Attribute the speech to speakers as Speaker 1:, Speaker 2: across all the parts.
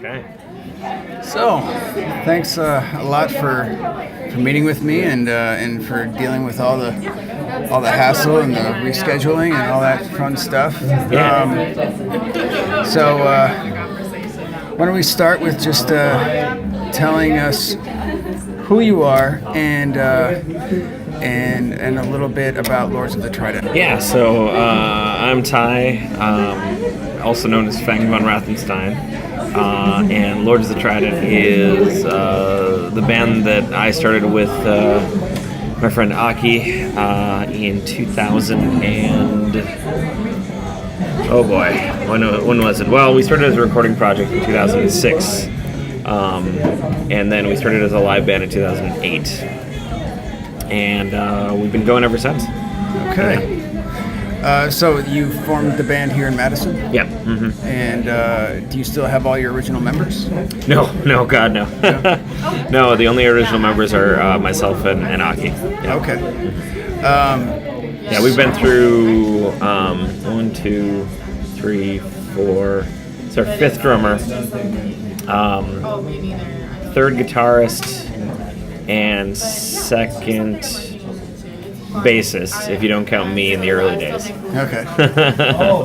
Speaker 1: Okay.
Speaker 2: So, thanks a lot for meeting with me and for dealing with all the hassle and the rescheduling and all that fun stuff.
Speaker 1: Yeah.
Speaker 2: Why don't we start with just telling us who you are and a little bit about Lords of the Trident.
Speaker 1: Yeah, so I'm Ty, also known as Fang von Rathenstein, and Lords of the Trident is the band that I started with my friend Aki in 2000 and... Oh boy, when was it? Well, we started as a recording project in 2006, and then we started as a live band in 2008, and we've been going ever since.
Speaker 2: Okay. So you formed the band here in Madison?
Speaker 1: Yep. Mm-hmm.
Speaker 2: And do you still have all your original members?
Speaker 1: No, God, no. No, the only original members are myself and Aki. Yeah.
Speaker 2: Okay.
Speaker 1: Yeah, we've been through 1, 2, 3, 4. It's our fifth drummer, third guitarist, and second bassist, if you don't count me in the early days.
Speaker 2: Okay.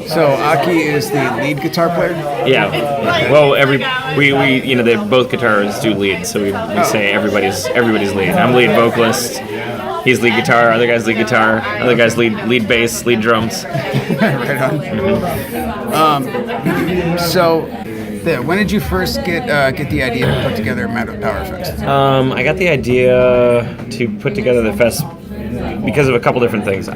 Speaker 2: So Aki is the lead guitar player?
Speaker 1: Yeah. Well, we they both guitarists do lead, so we say everybody's lead. I'm lead vocalist. He's lead guitar. Other guys lead guitar. Other guys lead bass, lead drums.
Speaker 2: Right on.
Speaker 1: Mm-hmm.
Speaker 2: So, when did you first get the idea to put together Mad with Power Fest?
Speaker 1: I got the idea to put together the fest because of a couple different things.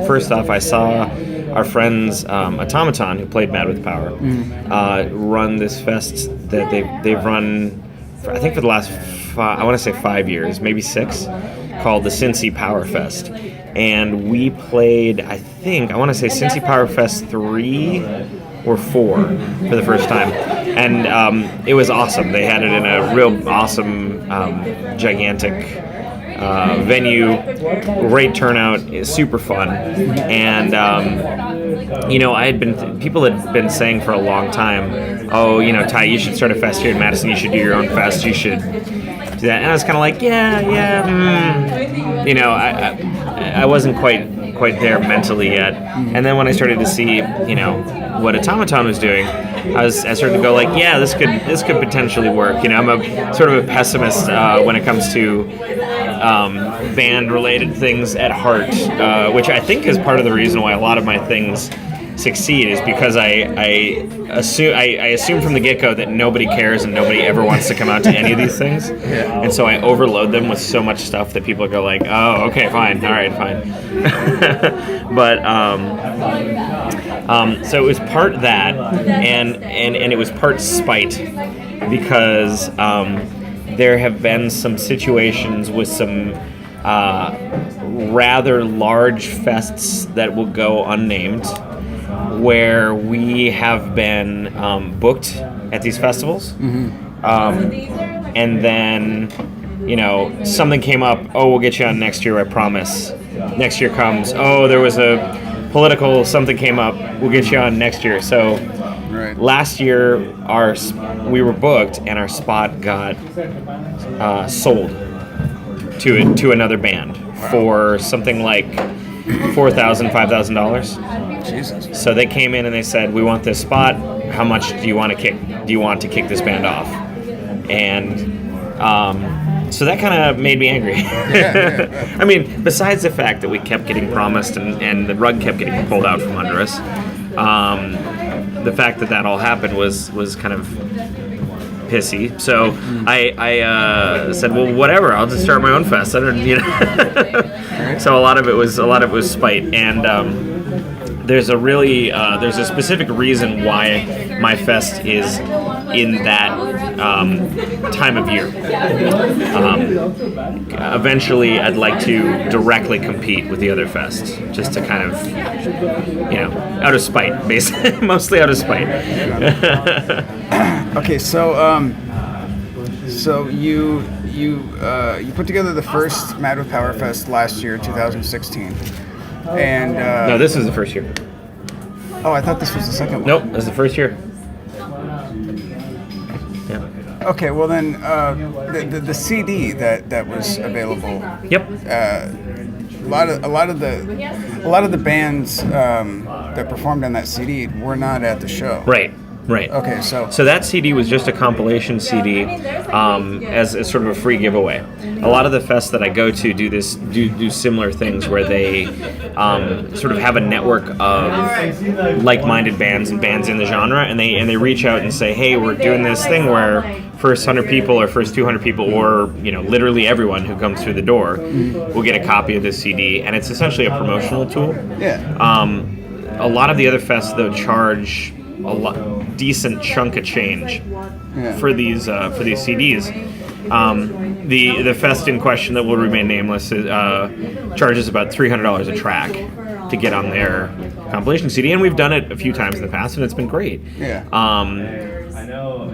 Speaker 1: First off, I saw our friends Automaton, who played Mad with Power, run this fest that they've run, I think, for the last 5 years, maybe 6. Called the Cincy Power Fest, and we played, I want to say Cincy Power Fest 3 or 4 for the first time, and it was awesome. They had it in a real awesome, gigantic venue, great turnout, super fun, and people had been saying for a long time, oh, Ty, you should start a fest here in Madison. You should do your own fest. You should. That. And I was kind of like, I wasn't quite there mentally yet. And then when I started to see, what Automaton was doing, I started to go like, yeah, this could potentially work. I'm a sort of a pessimist when it comes to band-related things at heart, which I think is part of the reason why a lot of my things succeed is because I assume from the get-go that nobody cares and nobody ever wants to come out to any of these things, and so I overload them with so much stuff that people go like, oh, okay, fine, all right, fine. But so it was part that, and it was part spite, because there have been some situations with some rather large fests that will go unnamed, where we have been booked at these festivals, and then, something came up, oh, we'll get you on next year, I promise. Next year comes, oh, there was a political something came up, we'll get you on next year. So right. Last year, we were booked, and our spot got sold to another band for something like $4,000, $5,000.
Speaker 2: Jesus.
Speaker 1: So they came in and they said, we want this spot. How much do you want to kick? Do you want to kick this band off? And so that kind of made me angry. Yeah. I mean, besides the fact that we kept getting promised and the rug kept getting pulled out from under us, the fact that all happened was kind of pissy. So I said, well, whatever. I'll just start my own fest. I don't, So a lot of it was spite, and there's a specific reason why my fest is in that time of year. Eventually, I'd like to directly compete with the other fests, just to kind of, out of spite, basically, mostly out of spite.
Speaker 2: Okay, so you put together the first Mad with Power Fest last year, 2016, and
Speaker 1: no, this was the first year.
Speaker 2: Oh, I thought this was the second one.
Speaker 1: Nope, this is the first year. Yeah.
Speaker 2: Okay, well then, the CD that was available.
Speaker 1: Yep.
Speaker 2: A lot of the bands that performed on that CD were not at the show.
Speaker 1: Right.
Speaker 2: Okay, so
Speaker 1: that CD was just a compilation CD as sort of a free giveaway. A lot of the fests that I go to do similar things where they sort of have a network of like-minded bands and bands in the genre, and they reach out and say, hey, we're doing this thing where first 100 people or first 200 people or literally everyone who comes through the door will get a copy of this CD, and it's essentially a promotional tool.
Speaker 2: Yeah.
Speaker 1: A lot of the other fests though charge decent chunk of change for these CDs. The fest in question that will remain nameless charges about $300 a track to get on their compilation CD, and we've done it a few times in the past, and it's been great.
Speaker 2: Yeah.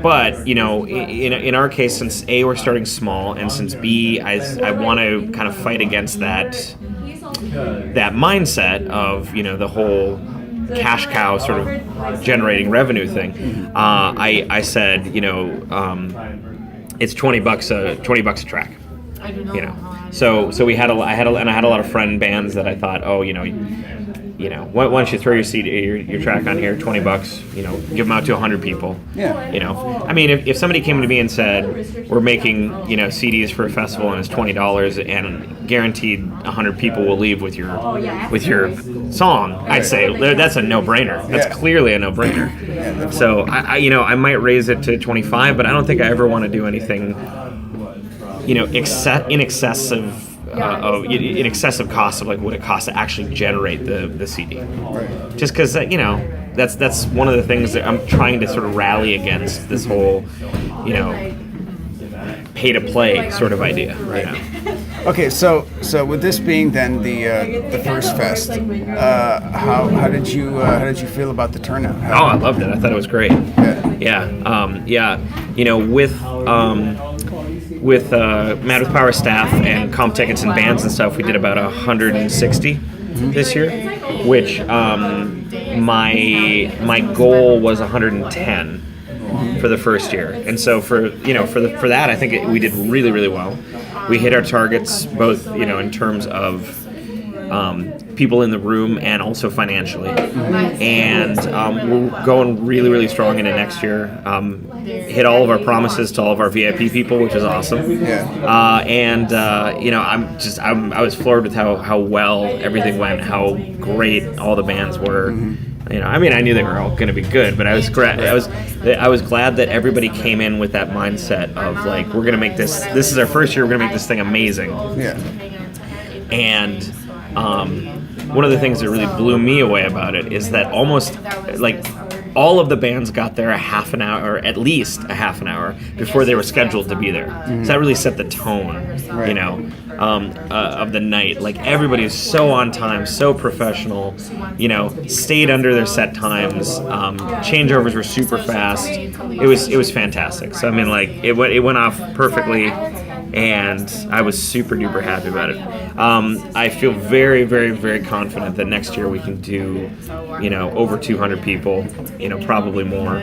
Speaker 1: But in our case, since A, we're starting small, and since B, I want to kind of fight against that mindset of the whole cash cow sort of generating revenue thing. I said it's $20 a track. So we had I had a lot of friend bands that I thought, why don't you throw your CD, your track on here, $20, give them out to 100 people.
Speaker 2: Yeah.
Speaker 1: I mean, if somebody came to me and said, we're making, CDs for a festival and it's $20 and guaranteed 100 people will leave with your song, I'd say that's a no-brainer. That's clearly a no-brainer. So I might raise it to 25, but I don't think I ever want to do anything, in excessive cost of like what it costs to actually generate the CD.
Speaker 2: Right.
Speaker 1: Just because that's one of the things that I'm trying to sort of rally against, this whole pay to play sort of idea right now.
Speaker 2: Okay, so with this being then the first fest, how did you feel about the turnout?
Speaker 1: I loved it. I thought it was great. With Mad with Power staff and comp tickets and bands and stuff, we did about 160 this year, which my goal was 110 for the first year, and so for that I think we did really, really well. We hit our targets both in terms of people in the room and also financially, and we're going really, really strong into next year. Hit all of our promises to all of our VIP people, which is awesome. I was floored with how well everything went, how great all the bands were. I knew they were all going to be good, but I was glad that everybody came in with that mindset of like, we're going to make this is our first year, we're going to make this thing amazing. And one of the things that really blew me away about it is that almost like all of the bands got there a half an hour, or at least a half an hour before they were scheduled to be there. So that really set the tone, of the night. Like, everybody was so on time, so professional, stayed under their set times. Changeovers were super fast. It was fantastic. So I mean, like, it went off perfectly, and I was super duper happy about it. I feel very, very, very confident that next year we can do, over 200 people, probably more.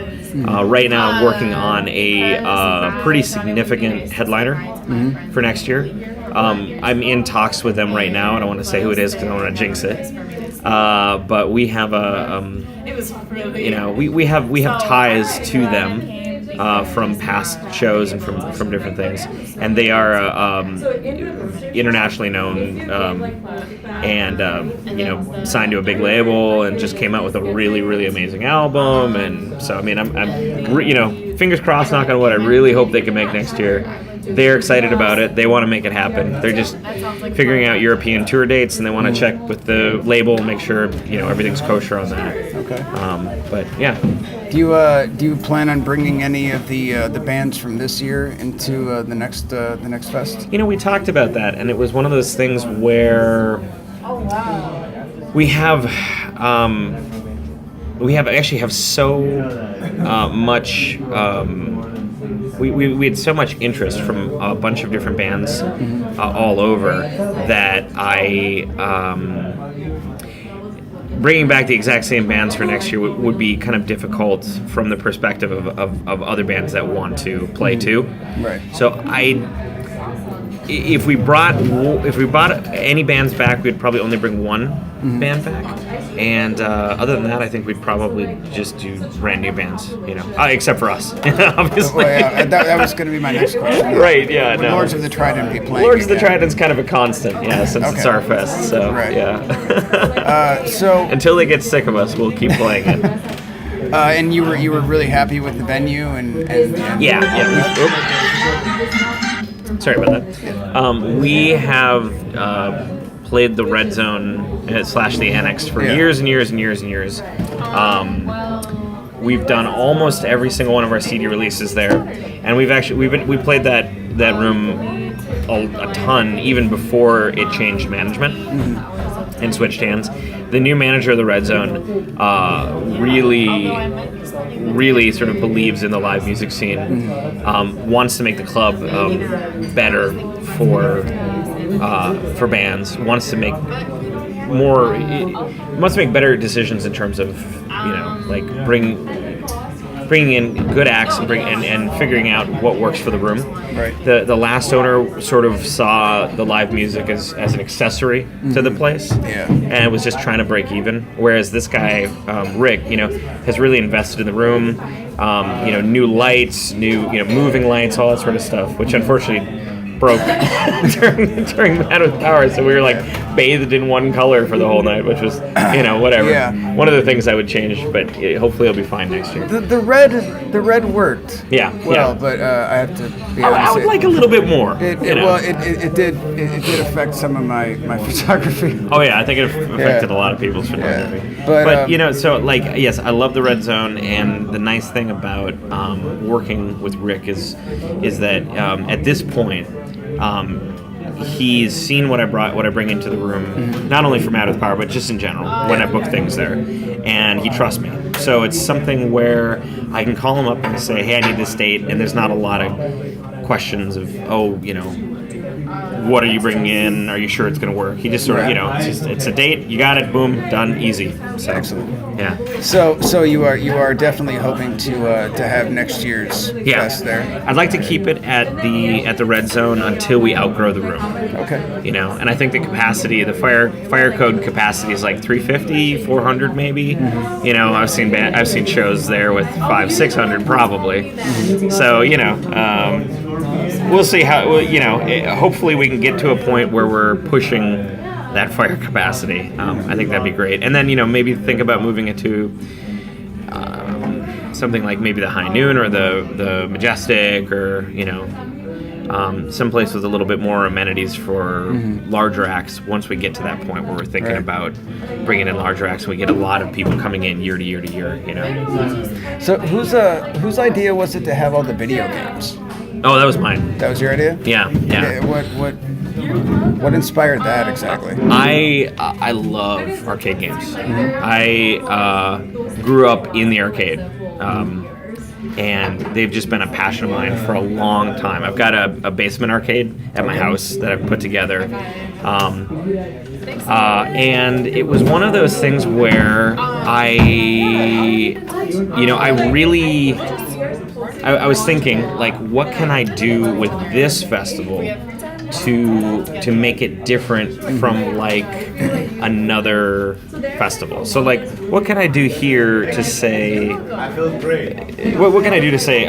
Speaker 1: Right now I'm working on a pretty significant headliner for next year. I'm in talks with them right now. I don't want to say who it is because I don't want to jinx it. But we have we have ties to them. From past shows and from different things, and they are internationally known, and signed to a big label, and just came out with a really, really amazing album. And so I mean, I'm fingers crossed, knock on wood, I really hope they can make next year. They're excited about it. They want to make it happen. They're just figuring out European tour dates, and they want to check with the label and make sure everything's kosher on that.
Speaker 2: Okay.
Speaker 1: But yeah.
Speaker 2: Do you plan on bringing any of the bands from this year into the next fest?
Speaker 1: We talked about that, and it was one of those things where we actually have so much. We had so much interest from a bunch of different bands bringing back the exact same bands for next year would be kind of difficult from the perspective of other bands that want to play too.
Speaker 2: Right.
Speaker 1: So if we brought any bands back, we'd probably only bring one band back, and other than that, I think we'd probably just do brand new bands, except for us, obviously.
Speaker 2: Well, yeah, that was going to be my next question.
Speaker 1: Right? Yeah. No.
Speaker 2: Lords of the Trident be playing.
Speaker 1: Lords of the Trident's kind of a constant, since it's our fest. So
Speaker 2: right.
Speaker 1: Yeah.
Speaker 2: So
Speaker 1: until they get sick of us, we'll keep playing it.
Speaker 2: And you were really happy with the venue and
Speaker 1: yeah. Sorry about that. We have played the Red Zone / the Annex for years and years and years and years. We've done almost every single one of our CD releases there, and we played that room a ton even before it changed management and switched hands. The new manager of the Red Zone really sort of believes in the live music scene, wants to make the club better for bands, wants to make better decisions in terms of bringing in good acts and figuring out what works for the room.
Speaker 2: Right.
Speaker 1: The last owner sort of saw the live music as an accessory to the place, and was just trying to break even. Whereas this guy, Rick, has really invested in the room. New lights, new moving lights, all that sort of stuff, which unfortunately broke during Mad with Power, so we were like bathed in one color for the whole night, which was whatever.
Speaker 2: Yeah.
Speaker 1: One of the things I would change, but hopefully it'll be fine next year.
Speaker 2: The red worked.
Speaker 1: Yeah.
Speaker 2: Well, but I have to be honest.
Speaker 1: I would like a little bit more.
Speaker 2: It did affect some of my photography.
Speaker 1: Oh yeah, I think it affected a lot of people's photography.
Speaker 2: Yeah. But
Speaker 1: so yes, I love the Red Zone, and the nice thing about working with Rick is that at this point, he's seen what I bring into the room, not only for Mad with Power, but just in general when I book things there, and he trusts me. So it's something where I can call him up and say, hey, I need this date, and there's not a lot of questions of, what are you bringing in? Are you sure it's going to work? He just sort of, it's a date. You got it. Boom, done, easy. So,
Speaker 2: excellent.
Speaker 1: Yeah.
Speaker 2: So you are definitely hoping to have next year's fest there.
Speaker 1: I'd like to keep it at the Red Zone until we outgrow the room.
Speaker 2: Okay.
Speaker 1: And I think the capacity, the fire code capacity is like 350, 400 maybe.
Speaker 2: Mm-hmm.
Speaker 1: I've seen shows there with 500-600 probably. Mm-hmm. So we'll see how. Hopefully we can get to a point where we're pushing that fire capacity. I think that'd be great. And then maybe think about moving it to something like maybe the High Noon or the Majestic, or someplace with a little bit more amenities for larger acts. Once we get to that point where we're thinking about bringing in larger acts, and we get a lot of people coming in year to year to year.
Speaker 2: So whose idea was it to have all the video games?
Speaker 1: Oh, that was mine.
Speaker 2: That was your idea?
Speaker 1: Yeah.
Speaker 2: What inspired that exactly?
Speaker 1: I love arcade games. I grew up in the arcade, and they've just been a passion of mine for a long time. I've got a basement arcade at my house that I've put together, and it was one of those things where I was thinking, like, what can I do with this festival to make it different from like another festival? So like, what can I do here to say? I feel great. What can I do to say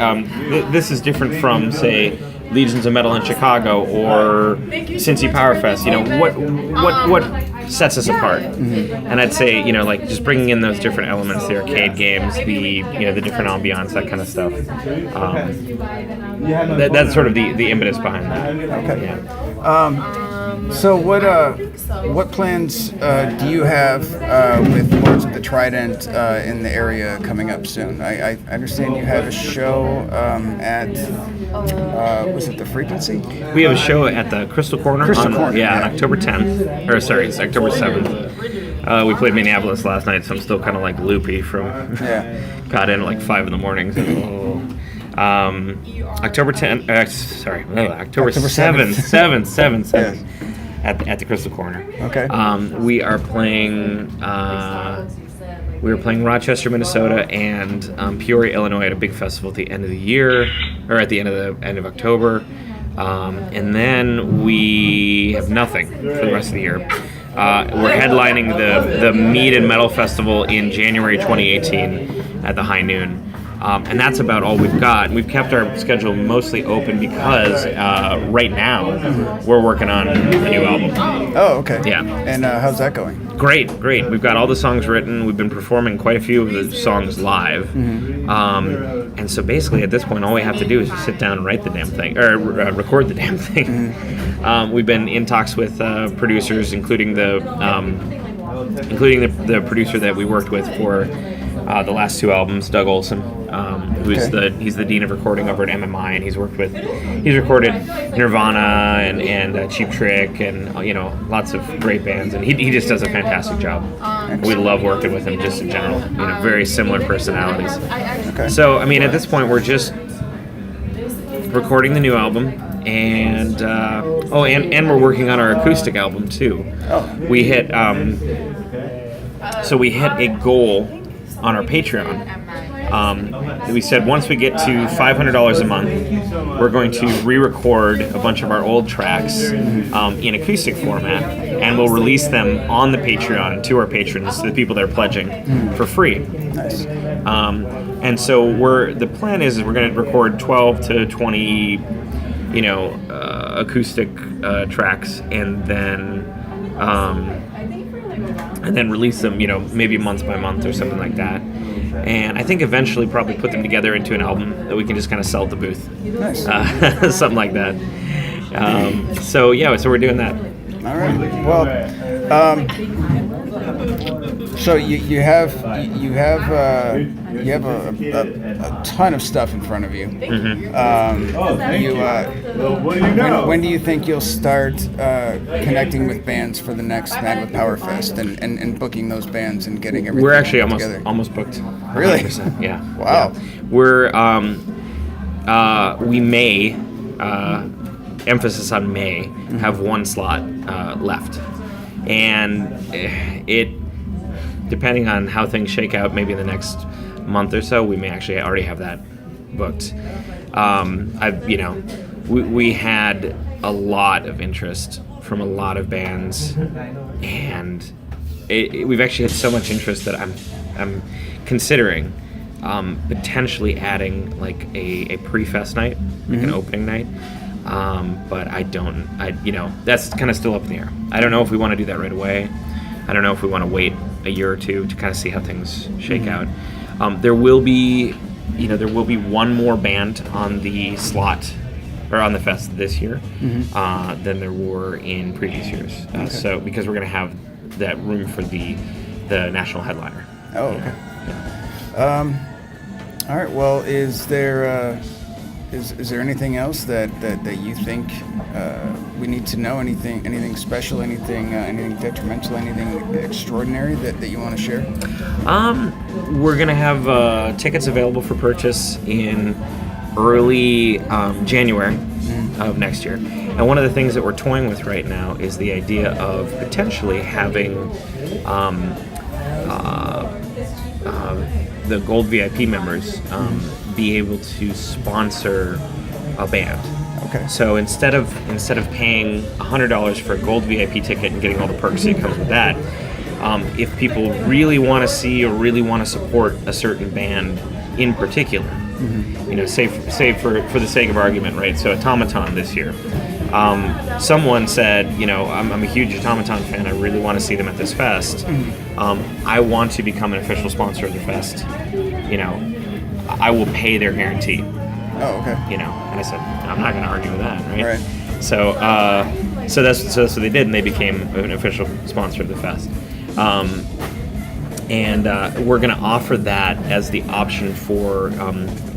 Speaker 1: this is different from, say, Legions of Metal in Chicago or Cincy Power Fest? What sets us apart? And I'd say, like just bringing in those different elements, the arcade games, the different ambiance, that kind of stuff. That's sort of the impetus behind that.
Speaker 2: Okay.
Speaker 1: Yeah.
Speaker 2: So what plans do you have with Lords of the Trident in the area coming up soon? I understand you have a show at was it the Frequency?
Speaker 1: We have a show at the Crystal Corner. On October 10th. Or sorry, it's October 7th. We played Minneapolis last night, so I'm still kind of like loopy from. Got in at like 5 a.m. October 10th. October 7th. at the Crystal Corner.
Speaker 2: Okay.
Speaker 1: We are playing. We were playing Rochester, Minnesota, and Peoria, Illinois, at a big festival at the end of the year, or at the end of October, and then we have nothing for the rest of the year. We're headlining the Mead and Metal Festival in January 2018 at the High Noon. And that's about all we've got. We've kept our schedule mostly open because right now we're working on a new album.
Speaker 2: Oh, okay.
Speaker 1: Yeah.
Speaker 2: And how's that going?
Speaker 1: Great. We've got all the songs written. We've been performing quite a few of the songs live. Mm-hmm. And so basically at this point all we have to do is just sit down and write the damn thing, or record the damn thing. Mm-hmm. We've been in talks with producers, including the producer that we worked with for the last two albums, Doug Olson, he's the dean of recording over at MMI, and he's recorded Nirvana and Cheap Trick and lots of great bands, and he just does a fantastic job. We love working with him just in general. Very similar personalities.
Speaker 2: Okay.
Speaker 1: So I mean, at this point, we're just recording the new album, and and we're working on our acoustic album too.
Speaker 2: Oh.
Speaker 1: We hit a goal on our Patreon. We said once we get to $500 a month, we're going to re-record a bunch of our old tracks in acoustic format, and we'll release them on the Patreon to our patrons, to the people that are pledging, for free.
Speaker 2: Nice.
Speaker 1: And so the plan is we're going to record 12 to 20, acoustic tracks, and then release them, maybe month by month or something like that. And I think eventually probably put them together into an album that we can just kind of sell at the booth.
Speaker 2: Nice.
Speaker 1: Something like that. So we're doing that.
Speaker 2: All right. Well, so you have a ton of stuff in front of you.
Speaker 1: Mm-hmm.
Speaker 2: When do you think you'll start connecting with bands for the next Mad with Power Fest and booking those bands and getting everything
Speaker 1: We're actually
Speaker 2: together?
Speaker 1: almost booked.
Speaker 2: Really?
Speaker 1: 100%. Yeah.
Speaker 2: Wow.
Speaker 1: Yeah. We're we may, emphasis on may, have one slot left, and it, depending on how things shake out, maybe in the next month or so, we may actually already have that booked. We had a lot of interest from a lot of bands, and we've actually had so much interest that I'm considering potentially adding like a pre-fest night, like an opening night. But that's kind of still up in the air. I don't know if we want to do that right away. I don't know if we want to wait a year or two to kind of see how things shake out. There will be one more band on the slot or on the fest this year than there were in previous years. So because we're going to have that room for the national headliner.
Speaker 2: Oh, okay. Yeah. All right. Well, is there anything else that you think we need to know? Anything special? Anything detrimental? Anything extraordinary that you want to share?
Speaker 1: We're gonna have tickets available for purchase in early January of next year. And one of the things that we're toying with right now is the idea of potentially having the Gold VIP members be able to sponsor a band.
Speaker 2: Okay.
Speaker 1: So instead of paying $100 for a Gold VIP ticket and getting all the perks that comes with that, if people really want to see or really want to support a certain band in particular, say for the sake of argument, right? So Automaton this year, someone said, I'm a huge Automaton fan. I really want to see them at this fest. I want to become an official sponsor of the fest. I will pay their guarantee.
Speaker 2: Oh, okay.
Speaker 1: And I said, I'm not going to argue with that, right?
Speaker 2: Right.
Speaker 1: So that's what they did, and they became an official sponsor of the fest. And we're going to offer that as the option for,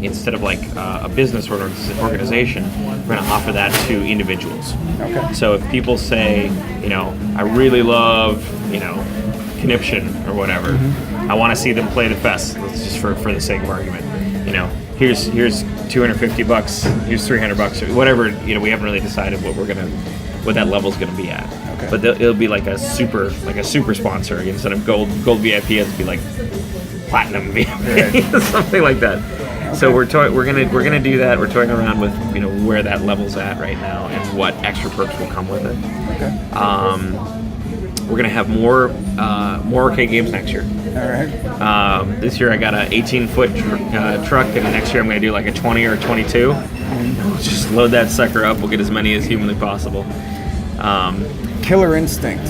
Speaker 1: instead of like a business or organization, we're going to offer that to individuals.
Speaker 2: Okay.
Speaker 1: So if people say, I really love, Conniption or whatever, I want to see them play the fest, just for the sake of argument. Here's $250, here's $300, or whatever. We haven't really decided what we're going to what that level's going to be at.
Speaker 2: Okay.
Speaker 1: But it'll be like a super sponsor. Instead of gold VIP, it'll be like platinum VIP, something like that. Okay. So we're gonna do that. We're toying around with where that level's at right now and what extra perks will come with it.
Speaker 2: Okay.
Speaker 1: We're gonna have more arcade games next year.
Speaker 2: All right.
Speaker 1: This year I got a 18-foot truck, and next year I'm gonna do like a 20 or a 22. We'll just load that sucker up. We'll get as many as humanly possible.
Speaker 2: Killer Instinct.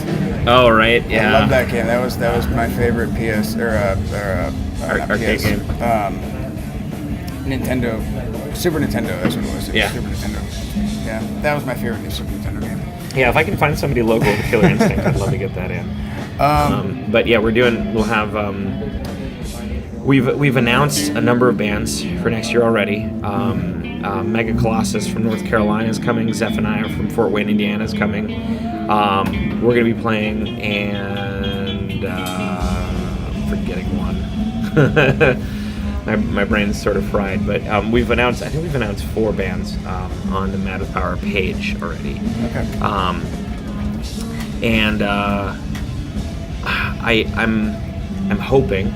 Speaker 1: Oh right, yeah.
Speaker 2: I love that game. That was my favorite PS
Speaker 1: arcade
Speaker 2: PS,
Speaker 1: game.
Speaker 2: Nintendo, Super Nintendo. That's what it was.
Speaker 1: Yeah.
Speaker 2: Super Nintendo. Yeah, that was my favorite new Super Nintendo game.
Speaker 1: Yeah, if I can find somebody local with Killer Instinct, I'd love to get that in. But yeah, we'll have. We've announced a number of bands for next year already. Mega Colossus from North Carolina is coming. Zephaniah from Fort Wayne, Indiana is coming. We're going to be playing, and I'm forgetting one. My brain's sort of fried, but I think we've announced 4 bands on the Mad with Power page already.
Speaker 2: Okay.
Speaker 1: And I'm hoping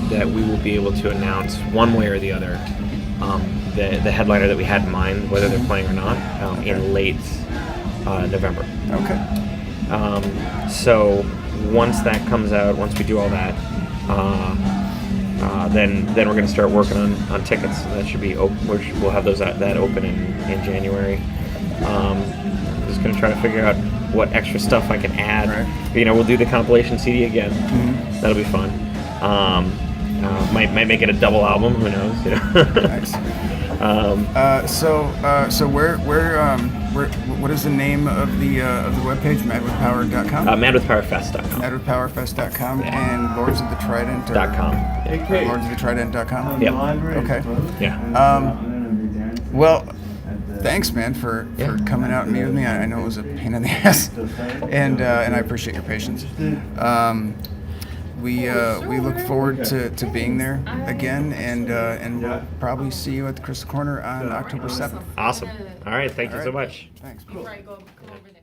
Speaker 1: that we will be able to announce one way or the other the headliner that we had in mind, whether they're playing or not, in late November.
Speaker 2: Okay.
Speaker 1: So once that comes out, once we do all that, then we're going to start working on tickets. That should be open. We'll have that open in January. Just going to try to figure out what extra stuff I can add.
Speaker 2: Right.
Speaker 1: We'll do the compilation CD again.
Speaker 2: Mm-hmm.
Speaker 1: That'll be fun. Might make it a double album. Who knows?
Speaker 2: Nice. So what is the name of the webpage? Madwithpower.com.
Speaker 1: Madwithpowerfest.com.
Speaker 2: Madwithpowerfest.com and Lords of the Trident.
Speaker 1: .com.
Speaker 2: LordsOfTheTrident.com.
Speaker 1: Yep.
Speaker 2: Okay.
Speaker 1: Yeah.
Speaker 2: Well, thanks, man, for coming out and meeting with me. I know it was a pain in the ass, and I appreciate your patience. We look forward to being there again, and we'll probably see you at the Crystal Corner on October 7th.
Speaker 1: Awesome. All right. Thank you so much.
Speaker 2: Thanks.
Speaker 3: Before I go, come over there.